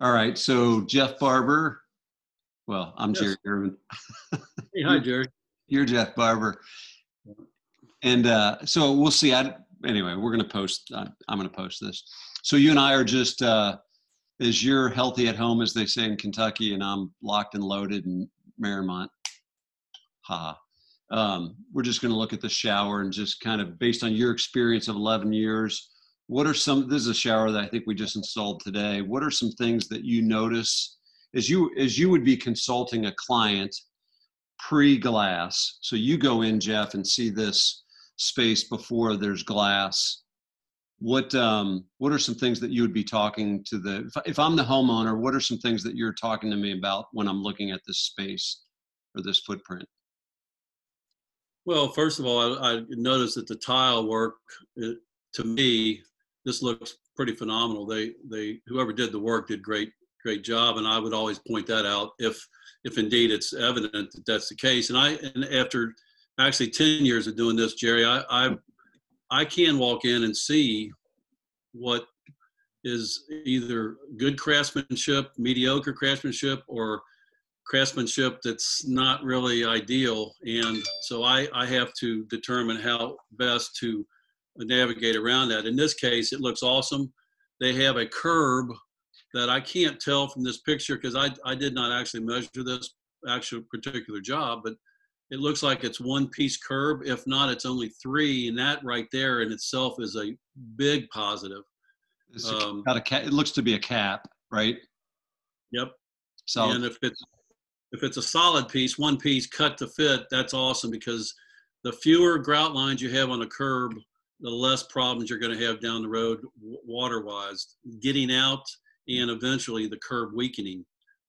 All right. So Jeff Barber. Well, I'm Jerry Yes. Irvin. Hey, hi, Jerry. You're Jeff Barber. And so we'll see. Anyway, we're going to post. I'm going to post this. So you and I are just, as you're healthy at home, as they say in Kentucky, and I'm locked and loaded in Marymount. Ha. We're just going to look at the shower and just kind of based on your experience of 11 years, what are this is a shower that I think we just installed today. What are some things that you notice as you would be consulting a client pre-glass? So you go in, Jeff, and see this space before there's glass. What are some things that you would be talking to if I'm the homeowner, what are some things that you're talking to me about when I'm looking at this space or this footprint? Well, first of all, I noticed that the tile work, to me, this looks pretty phenomenal. Whoever did the work did great job, and I would always point that out if indeed it's evident that that's the case. And after actually 10 years of doing this, Jerry, I can walk in and see what is either good craftsmanship, mediocre craftsmanship, or craftsmanship that's not really ideal. And so I have to determine how best to navigate around that. In this case, it looks awesome. They have a curb that I can't tell from this picture because I did not actually measure this actual particular job, but it looks like it's one piece curb. If not, it's only three. And that right there in itself is a big positive. It looks to be a cap, right? Yep. So, and if it's a solid piece, one piece cut to fit, that's awesome because the fewer grout lines you have on a curb, the less problems you're going to have down the road water-wise, getting out and eventually the curb weakening.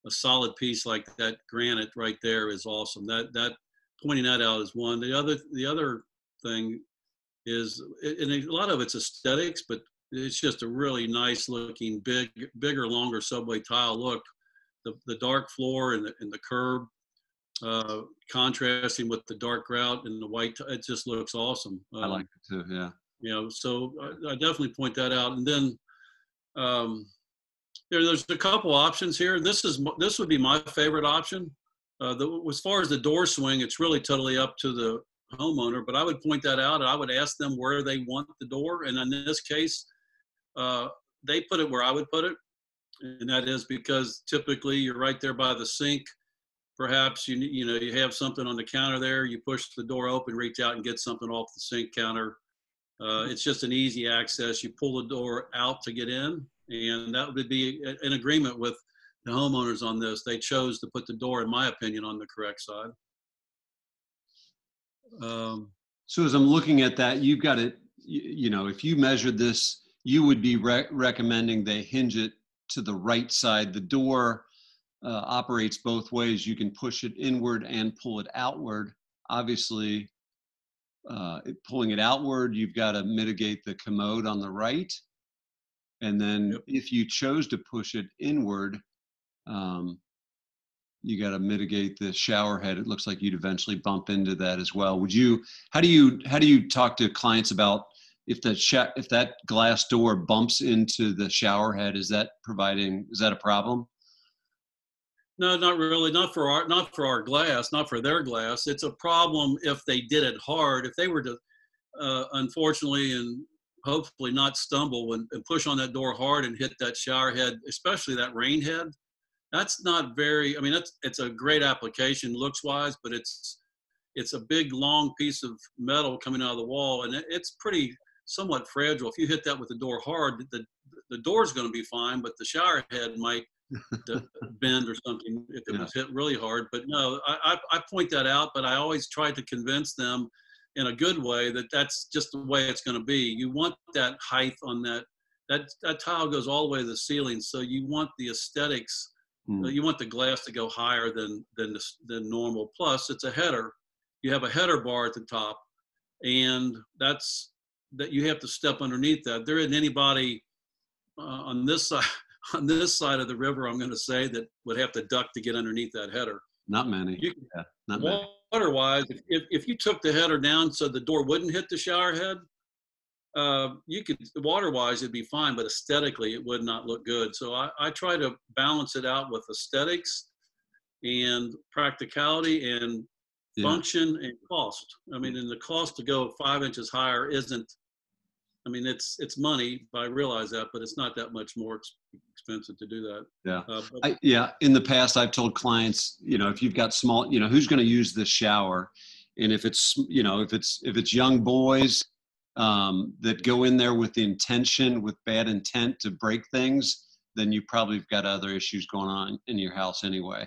A solid piece like that granite right there is awesome. That pointing that out is one. The other thing is, and a lot of it's aesthetics, but it's just a really nice looking, bigger, longer subway tile look. The dark floor and the curb, contrasting with the dark grout and the white, it just looks awesome. I like it too. Yeah. So I definitely point that out. And then there's a couple options here. This would be my favorite option. As far as the door swing, it's really totally up to the homeowner, but I would point that out and I would ask them where they want the door. And in this case, they put it where I would put it. And that is because typically you're right there by the sink. Perhaps you have something on the counter there. You push the door open, reach out and get something off the sink counter. It's just an easy access. You pull the door out to get in, and that would be in agreement with the homeowners on this. They chose to put the door, in my opinion, on the correct side. So as I'm looking at that, you've got it. If you measured this, you would be recommending they hinge it to the right side. The door operates both ways. You can push it inward and pull it outward. Obviously, pulling it outward, you've got to mitigate the commode on the right. And then if you chose to push it inward, you got to mitigate the shower head. It looks like you'd eventually bump into that as well. How do you talk to clients about if that glass door bumps into the shower head? Is that a problem? No, not really. Not for our glass, not for their glass. It's a problem if they did it hard. If they were to, unfortunately and hopefully not stumble and push on that door hard and hit that shower head, especially that rain head, that's not very. I mean, it's a great application looks wise, but it's a big long piece of metal coming out of the wall, and it's pretty somewhat fragile. If you hit that with the door hard, the door's going to be fine, but the shower head might bend or something if it was hit really hard. But no, I point that out, but I always try to convince them in a good way that that's just the way it's going to be. You want that height on that tile goes all the way to the ceiling, so you want the aesthetics. You want the glass to go higher than normal. Plus, it's a header. You have a header bar at the top, and that you have to step underneath that. There isn't anybody on this side of the river, I'm going to say, that would have to duck to get underneath that header. Not many. Not many. Water-wise, if you took the header down so the door wouldn't hit the shower head, You could, water-wise, it'd be fine, but aesthetically, it would not look good. So I try to balance it out with aesthetics and practicality and Yeah. function and cost. I mean, and the cost to go 5 inches higher isn't. I mean, it's money. I realize that, but it's not that much more expensive to do that. Yeah. But Yeah. In the past, I've told clients, if you've got small, who's going to use this shower? And if it's, if it's young boys that go in there with the intention, with bad intent to break things, then you probably have got other issues going on in your house anyway.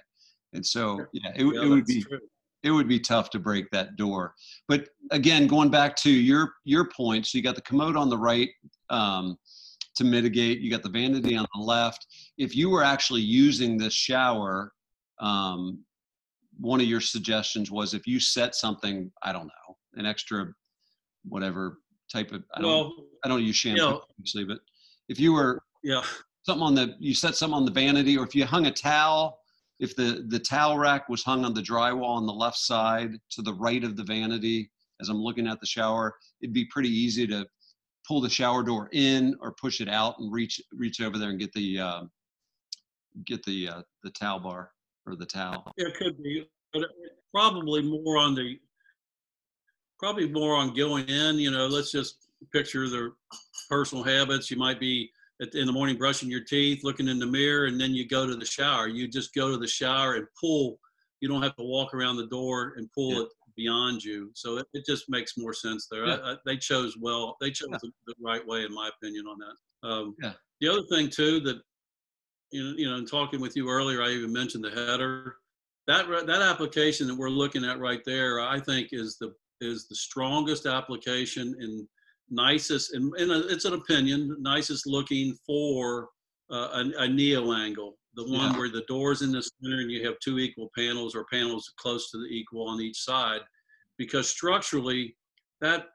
And so, yeah, it yeah, would that's be, true. it would be tough to break that door. But again, going back to your point, so you got the commode on the right to mitigate, you got the vanity on the left. If you were actually using this shower, one of your suggestions was if you set something, I don't know, an extra whatever type of, Well, I don't use you shampoo know, obviously, but if you were yeah, you set something on the vanity, or if you hung a towel, if the towel rack was hung on the drywall on the left side to the right of the vanity, as I'm looking at the shower, it'd be pretty easy to pull the shower door in or push it out and reach over there and get the towel bar or the towel. it could be, but probably more on the probably more on going in. Let's just picture the personal habits. You might be in the morning brushing your teeth, looking in the mirror, and then you go to the shower. You just go to the shower and pull. You don't have to walk around the door and pull it beyond you. So it just makes more sense there. Yeah. They chose well. They chose the right way, in my opinion, on that. Yeah. The other thing too that in talking with you earlier, I even mentioned the header. That application that we're looking at right there, I think is the strongest application and nicest, and it's an opinion, nicest looking for a neo angle, the one where the door's in the center and you have two equal panels or panels close to the equal on each side, because structurally that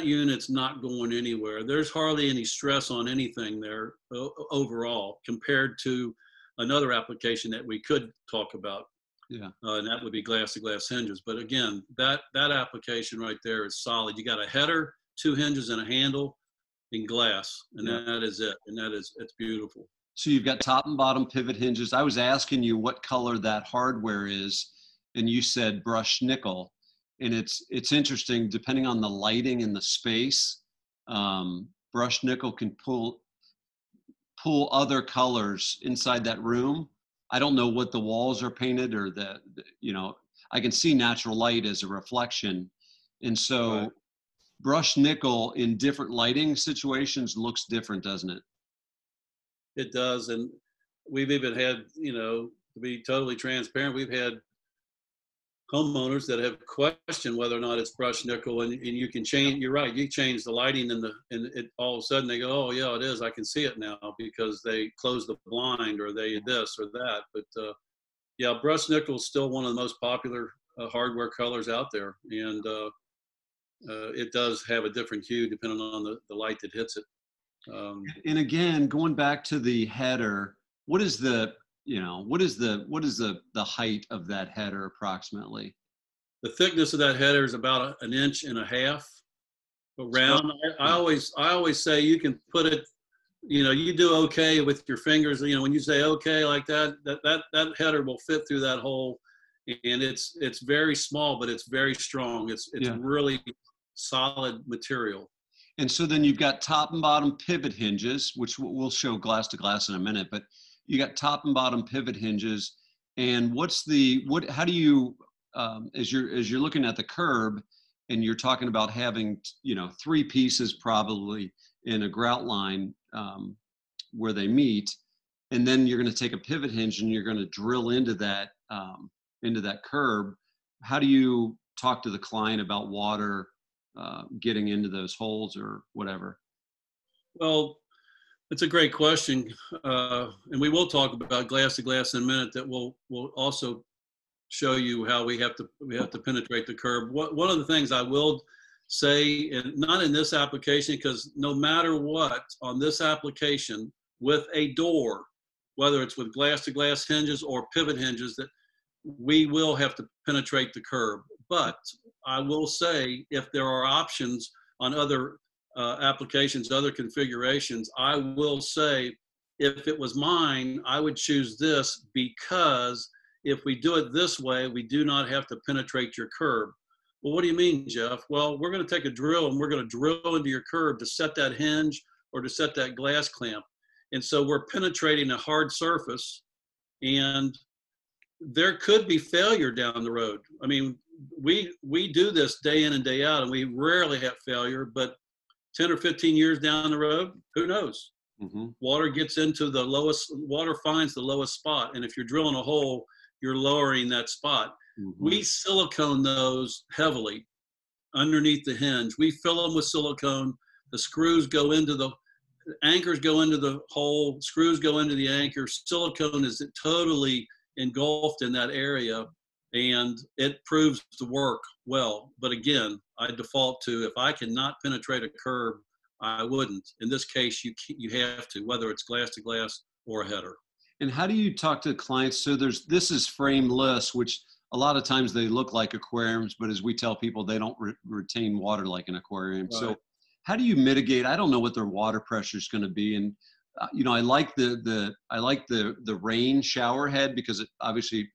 unit's not going anywhere. There's hardly any stress on anything there overall compared to another application that we could talk about. Yeah. And that would be glass-to-glass hinges. But again, that application right there is solid. You got a header, two hinges, and a handle, and glass, and that is it. And it's beautiful. So you've got top and bottom pivot hinges. I was asking you what color that hardware is, and you said brushed nickel. And it's interesting, depending on the lighting and the space, brushed nickel can pull other colors inside that room. I don't know what the walls are painted or I can see natural light as a reflection. And so brushed nickel in different lighting situations looks different, doesn't it? It does. And we've even had, to be totally transparent, we've had homeowners that have questioned whether or not it's brushed nickel, and you can change. You're right. You change the lighting and it all of a sudden they go, oh yeah, it is. I can see it now because they closed the blind or they this or that. But yeah, brushed nickel is still one of the most popular hardware colors out there, and it does have a different hue depending on the light that hits it. And again, going back to the header, what is the height of that header approximately? The thickness of that header is about an inch and a half around. I always say you can put it, you do okay with your fingers. When you say okay like that header will fit through that hole, and it's very small, but it's very strong. It's really solid material. And so then you've got top and bottom pivot hinges, which we'll show glass to glass in a minute, but you got top and bottom pivot hinges. And how do you, as you're looking at the curb and you're talking about having, three pieces probably in a grout line where they meet, and then you're going to take a pivot hinge and you're going to drill into that curb. How do you talk to the client about water getting into those holes or whatever? Well, it's a great question, and we will talk about glass to glass in a minute. That will also show you how we have to penetrate the curb. One of the things I will say, and not in this application, because no matter what on this application with a door, whether it's with glass to glass hinges or pivot hinges, that we will have to penetrate the curb. But I will say, if there are options on other applications, other configurations. I will say, if it was mine, I would choose this because if we do it this way, we do not have to penetrate your curb. Well, what do you mean, Jeff? Well, we're going to take a drill and we're going to drill into your curb to set that hinge or to set that glass clamp. And so we're penetrating a hard surface, and there could be failure down the road. I mean, we do this day in and day out, and we rarely have failure, but 10 or 15 years down the road, who knows? Mm-hmm. Water finds the lowest spot. And if you're drilling a hole, you're lowering that spot. Mm-hmm. We silicone those heavily underneath the hinge. We fill them with silicone. The screws go into the anchors, go into the hole, screws go into the anchor. Silicone is totally engulfed in that area, and it proves to work well. But again, I default to, if I cannot penetrate a curb, I wouldn't. In this case, you have to, whether it's glass to glass or a header. And how do you talk to clients? So this is frameless, which a lot of times they look like aquariums, but as we tell people, they don't retain water like an aquarium. Right. So how do you mitigate? I don't know what their water pressure is going to be. And I like the rain shower head because it obviously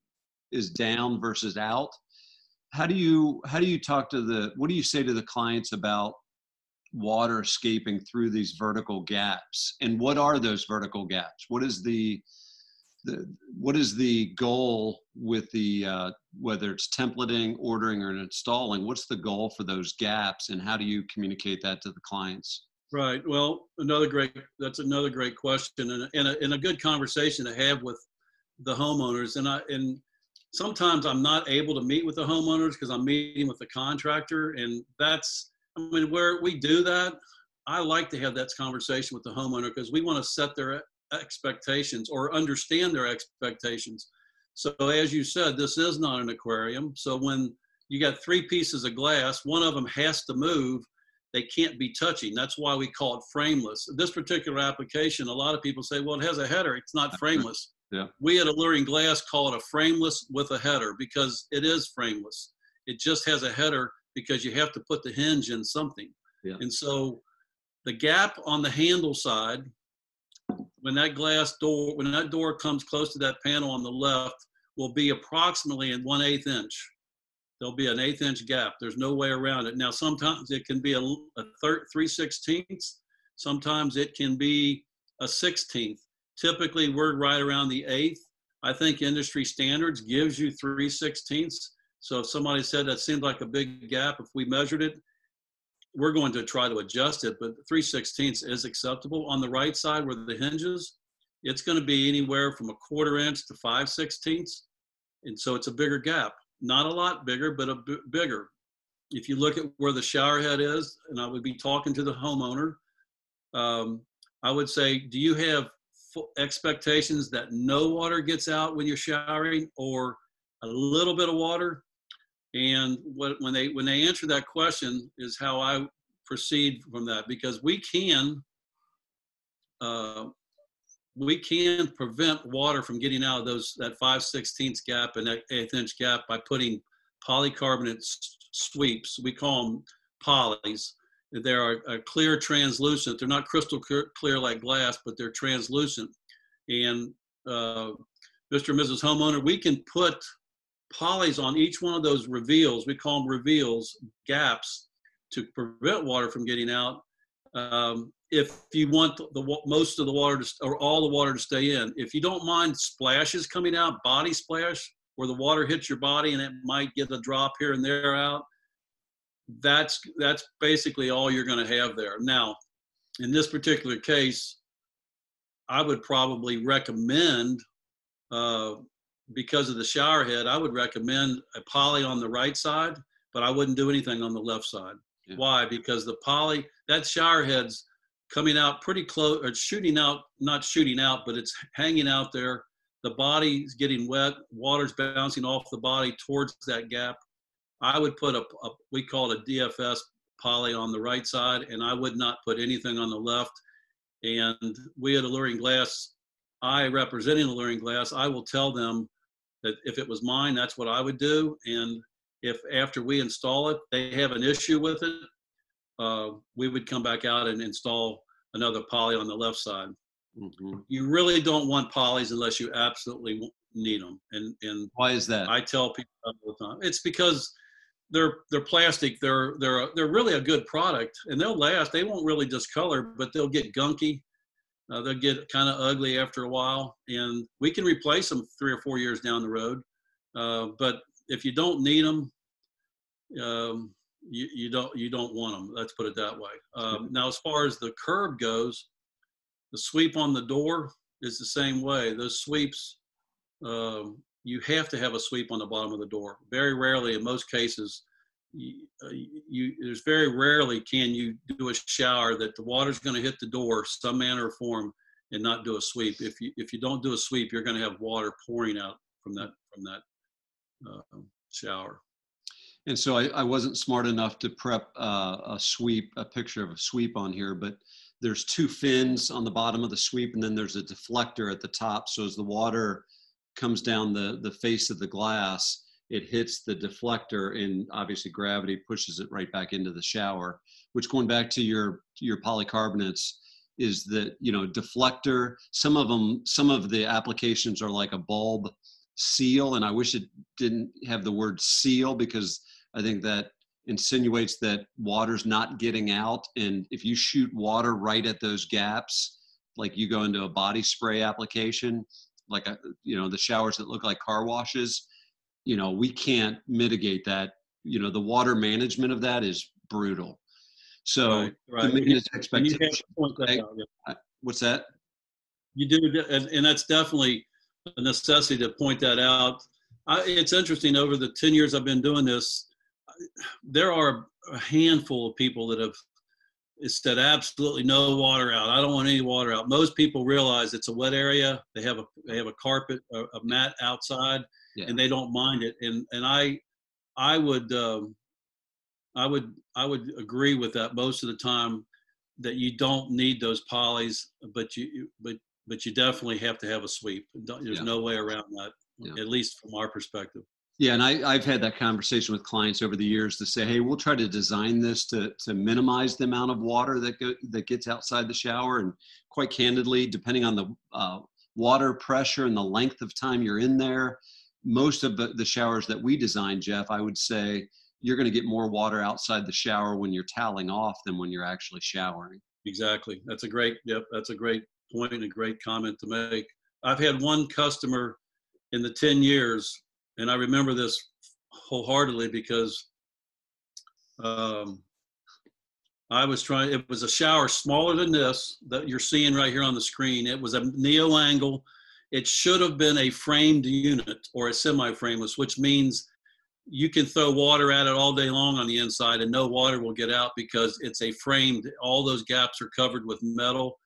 is down versus out. How do you talk to what do you say to the clients about water escaping through these vertical gaps? And what are those vertical gaps? What is the goal with the whether it's templating, ordering, or installing? What's the goal for those gaps, and how do you communicate that to the clients? Right. Well, that's another great question, and a good conversation to have with the homeowners. And sometimes I'm not able to meet with the homeowners because I'm meeting with the contractor, and where we do that, I like to have that conversation with the homeowner because we want to set their expectations or understand their expectations. So as you said, this is not an aquarium. So when you got 3 pieces of glass, one of them has to move. They can't be touching. That's why we call it frameless. This particular application, a lot of people say, well, it has a header. It's not frameless. Yeah. We at Alluring Glass call it a frameless with a header because it is frameless. It just has a header because you have to put the hinge in something. Yeah. And so the gap on the handle side, when that door comes close to that panel on the left, will be approximately in 1/8 inch. There'll be an 1/8 inch gap. There's no way around it. Now, sometimes it can be a 3/16. Sometimes it can be a 1/16. Typically, we're right around the 1/8. I think industry standards gives you 3/16. So if somebody said that seemed like a big gap, if we measured it, we're going to try to adjust it, but 3/16 is acceptable. On the right side where the hinges, it's going to be anywhere from 1/4 inch to 5/16. And so it's a bigger gap. Not a lot bigger, but a bit bigger. If you look at where the shower head is, and I would be talking to the homeowner, I would say, do you have expectations that no water gets out when you're showering or a little bit of water? And when they answer that question is how I proceed from that, because we can prevent water from getting out of that 5/16 gap and that 1/8 inch gap by putting polycarbonate sweeps. We call them polys. They are clear, translucent. They're not crystal clear like glass, but they're translucent. And Mr. and Mrs. Homeowner, we can put polys on each one of those reveals. We call them reveals, gaps, to prevent water from getting out. If you want most of the water or all the water to stay in. If you don't mind splashes coming out, body splash, where the water hits your body and it might get a drop here and there out, that's basically all you're going to have there. Now, in this particular case, I would probably recommend, because of the shower head, I would recommend a poly on the right side, but I wouldn't do anything on the left side. Yeah. Why? Because the poly, that shower head's coming out pretty close, or shooting out, not shooting out, but it's hanging out there. The body's getting wet, water's bouncing off the body towards that gap. I would put we call it a DFS poly on the right side, and I would not put anything on the left. And we at Alluring Glass, I representing Alluring Glass, I will tell them that if it was mine, that's what I would do. And if after we install it, they have an issue with it, we would come back out and install another poly on the left side. Hmm. You really don't want polys unless you absolutely need them. And Why is that? I tell people all the time, it's because they're plastic. They're really a good product, and they'll last. They won't really discolor, but they'll get gunky. They'll get kind of ugly after a while, and we can replace them 3 or 4 years down the road. But if you don't need them, you don't want them. Let's put it that way. Now, as far as the curb goes, the sweep on the door is the same way. Those sweeps, you have to have a sweep on the bottom of the door. Very rarely, in most cases, there's very rarely can you do a shower that the water's going to hit the door some manner or form and not do a sweep. If you don't do a sweep, you're going to have water pouring out from that shower. And so I wasn't smart enough to prep a picture of a sweep on here, but there's 2 fins on the bottom of the sweep, and then there's a deflector at the top. So as the water comes down the face of the glass, it hits the deflector, and obviously gravity pushes it right back into the shower, which, going back to your polycarbonates, is that, deflector, some of the applications are like a bulb seal, and I wish it didn't have the word seal, because I think that insinuates that water's not getting out. And if you shoot water right at those gaps, like you go into a body spray application, like the showers that look like car washes, we can't mitigate that. The water management of that is brutal. So right. The maintenance expectation. You have to point that out, yeah. What's that? You do, and that's definitely a necessity to point that out. It's interesting, over the 10 years I've been doing this, there are a handful of people that have said absolutely no water out. I don't want any water out. Most people realize it's a wet area. They have a carpet, a mat outside, yeah, and they don't mind it. And I would agree with that most of the time, that you don't need those polys, but you definitely have to have a sweep. There's no way around that, at least from our perspective. Yeah, and I've had that conversation with clients over the years to say, hey, we'll try to design this to minimize the amount of water that gets outside the shower. And quite candidly, depending on the water pressure and the length of time you're in there, most of the showers that we design, Jeff, I would say you're going to get more water outside the shower when you're toweling off than when you're actually showering. Exactly. That's a great point and a great comment to make. I've had one customer in the 10 years, and I remember this wholeheartedly, because it was a shower smaller than this that you're seeing right here on the screen. It was a neo-angle. It should have been a framed unit or a semi-frameless, which means you can throw water at it all day long on the inside and no water will get out, because it's a framed, all those gaps are covered with metal.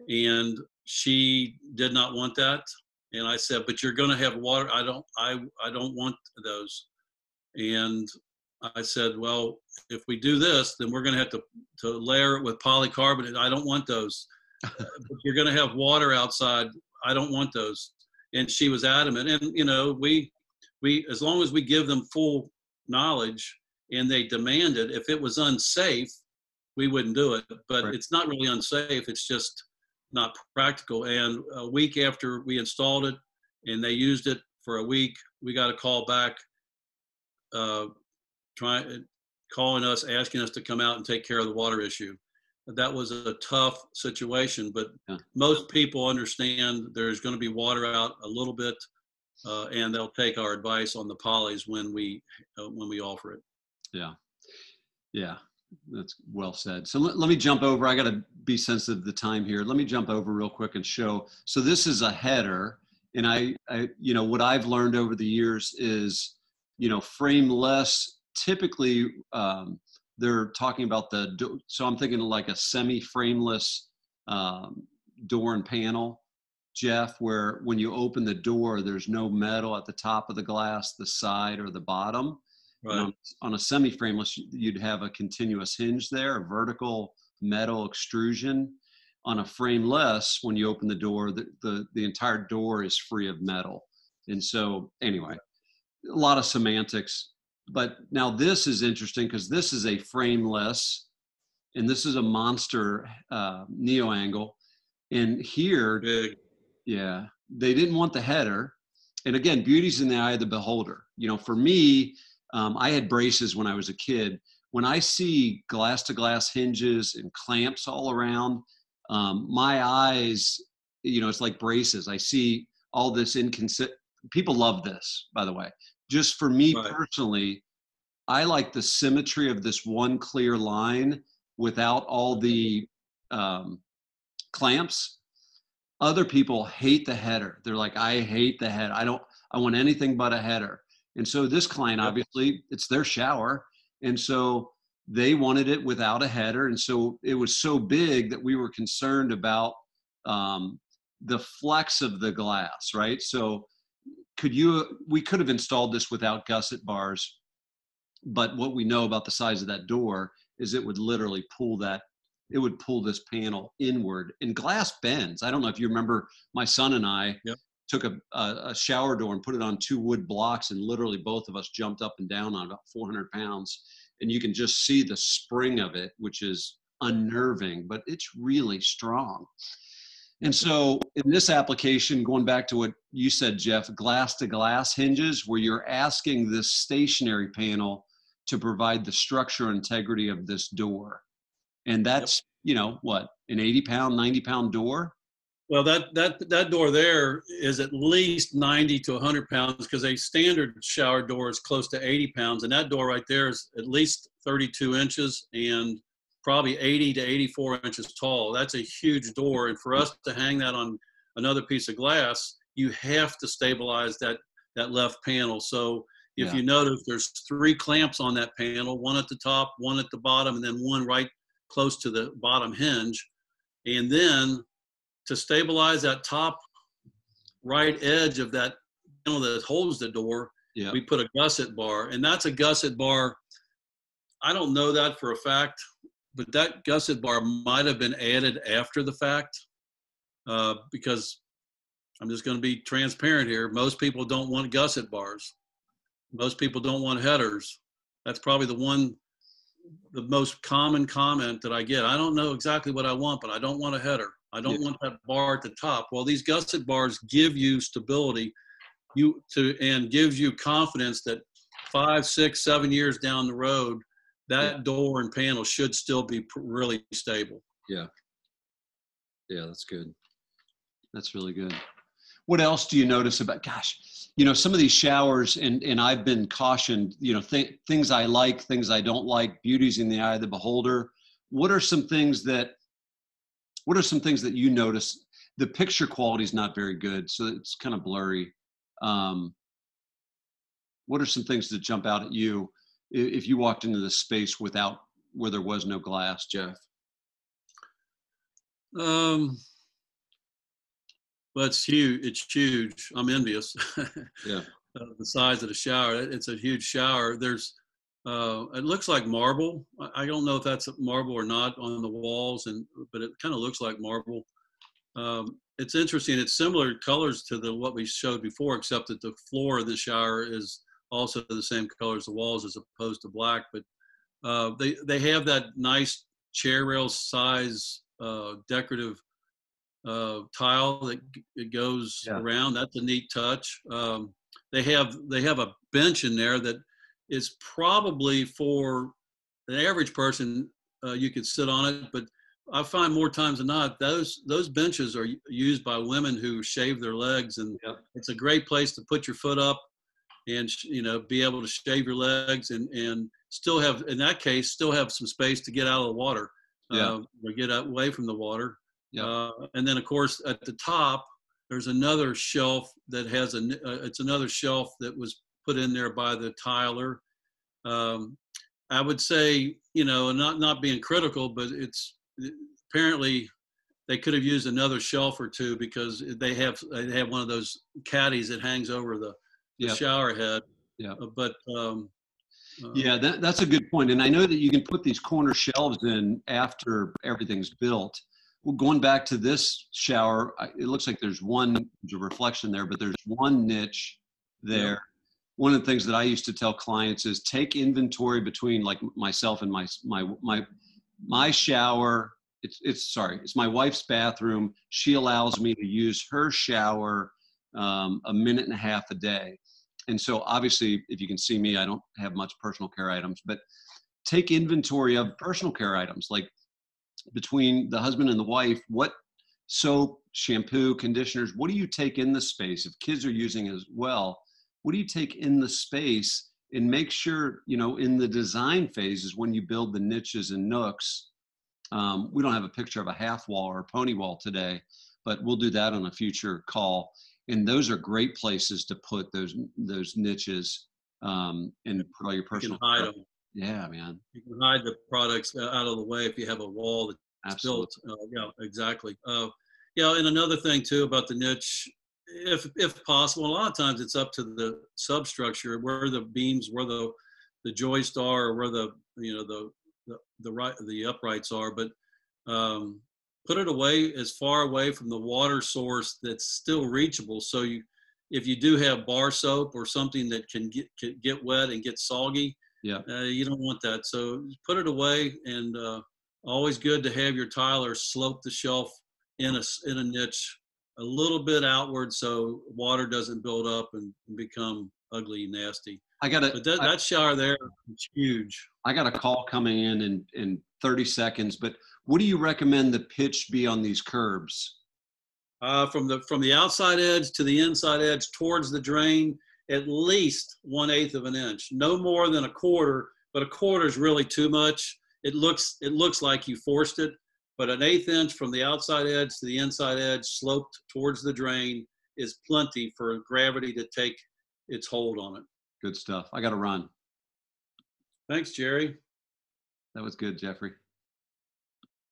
And she did not want that. And I said, but you're going to have water. I don't want those. And I said, well, if we do this, then we're going to have to layer it with polycarbonate. I don't want those. But you're going to have water outside. I don't want those. And she was adamant. And, we, as long as we give them full knowledge and they demand it, if it was unsafe, we wouldn't do it. But It's not really unsafe. It's just not practical. And a week after we installed it and they used it for a week, we got a call back calling us, asking us to come out and take care of the water issue. That was a tough situation, but most people understand there's going to be water out a little bit, and they'll take our advice on the polys when we offer it. Yeah, that's well said. So let me jump over. I got to be sensitive to the time here. Let me jump over real quick and show. So this is a header, and I what I've learned over the years is, frameless. Typically, they're talking about so I'm thinking like a semi-frameless door and panel, Jeff, where when you open the door, there's no metal at the top of the glass, the side, or the bottom. Right. On a semi-frameless, you'd have a continuous hinge there, a vertical metal extrusion. On a frameless, when you open the door, the entire door is free of metal. And so anyway, a lot of semantics. But now this is interesting because this is a frameless and this is a monster neo angle. And here, Big. yeah, they didn't want the header. And again, beauty's in the eye of the beholder. You know, for me, I had braces when I was a kid. When I see glass to glass hinges and clamps all around, my eyes, you know, it's like braces. I see all this inconsistent. People love this, by the way. Just for me Right. personally, I like the symmetry of this one clear line without all the clamps. Other people hate the header. They're like, I hate the head. I want anything but a header. And so this client, Yep. obviously, it's their shower. And so they wanted it without a header. And so it was so big that we were concerned about the flex of the glass, right? So we could have installed this without gusset bars, but what we know about the size of that door is it would literally pull this panel inward, and glass bends. I don't know if you remember, my son and I Yep. took a shower door and put it on 2 wood blocks, and literally both of us jumped up and down on about 400 pounds. And you can just see the spring of it, which is unnerving, but it's really strong. And so in this application, going back to what you said, Jeff, glass to glass hinges, where you're asking this stationary panel to provide the structural integrity of this door. And that's, you know, what, an 80-pound, 90-pound door? Well, that door there is at least 90 to 100 pounds, because a standard shower door is close to 80 pounds. And that door right there is at least 32 inches and probably 80 to 84 inches tall. That's a huge door. And for us to hang that on another piece of glass, you have to stabilize that left panel. So if you notice, there's 3 clamps on that panel, one at the top, one at the bottom, and then one right close to the bottom hinge. And then to stabilize that top right edge of that panel that holds the door, we put a gusset bar. And that's a gusset bar. I don't know that for a fact, but that gusset bar might have been added after the fact, because I'm just going to be transparent here. Most people don't want gusset bars. Most people don't want headers. That's probably the most common comment that I get. I don't know exactly what I want, but I don't want a header. I don't want that bar at the top. Well, these gusset bars give you stability and gives you confidence that 5, 6, 7 years down the road, that door and panel should still be really stable. Yeah. Yeah, that's good. That's really good. What else do you notice about, gosh, you know, some of these showers, and I've been cautioned, you know, things I like, things I don't like, beauty's in the eye of the beholder. What are some things that you notice? The picture quality is not very good, so it's kind of blurry. What are some things that jump out at you if you walked into this space where there was no glass, Jeff? Well, it's huge. It's huge. I'm envious. Yeah. The size of the shower. It's a huge shower. There's, it looks like marble. I don't know if that's marble or not on the walls, but it kind of looks like marble. It's interesting. It's similar colors to what we showed before, except that the floor of the shower is also the same color as the walls, as opposed to black. But they have that nice chair rail size decorative tile that it goes around. That's a neat touch. They have a bench in there that is probably for an average person. You could sit on it, but I find more times than not, those benches are used by women who shave their legs, and it's a great place to put your foot up and, you know, be able to shave your legs and still have, in that case, still have some space to get out of the water, or get away from the water. And then, of course, at the top, there's another shelf that has it's another shelf that was put in there by the tiler. I would say, you know, not being critical, but it's apparently they could have used another shelf or two, because they have one of those caddies that hangs over the shower head. That's a good point. And I know that you can put these corner shelves in after everything's built. Well, going back to this shower, it looks like there's a reflection there, but there's one niche there. Yeah. One of the things that I used to tell clients is take inventory between, like myself and my my shower, it's my wife's bathroom. She allows me to use her shower a minute and a half a day. And so obviously, if you can see me, I don't have much personal care items, but take inventory of personal care items, like between the husband and the wife, what soap, shampoo, conditioners, what do you take in the space? If kids are using as well, what do you take in the space? And make sure, in the design phases, when you build the niches and nooks, we don't have a picture of a half wall or a pony wall today, but we'll do that on a future call. And those are great places to put those niches and put all your You personal can hide care. them. Yeah, man. You can hide the products out of the way if you have a wall that's Absolutely. built. Yeah, exactly. Yeah, and another thing too about the niche, if possible, a lot of times it's up to the substructure where the beams, where the joists are, or where the the uprights are. But put it away as far away from the water source that's still reachable. So if you do have bar soap or something that can get wet and get soggy, Yeah. you don't want that. So put it away, and always good to have your tiler slope the shelf in a niche a little bit outward so water doesn't build up and become ugly and nasty. But that shower there is huge. I got a call coming in 30 seconds, but what do you recommend the pitch be on these curbs? From the outside edge to the inside edge towards the drain, at least 1/8 of an inch, no more than a quarter, but a quarter is really too much. It looks like you forced it, but an 1/8 inch from the outside edge to the inside edge sloped towards the drain is plenty for gravity to take its hold on it. Good stuff. I got to run. Thanks, Jerry. That was good, Jeffrey.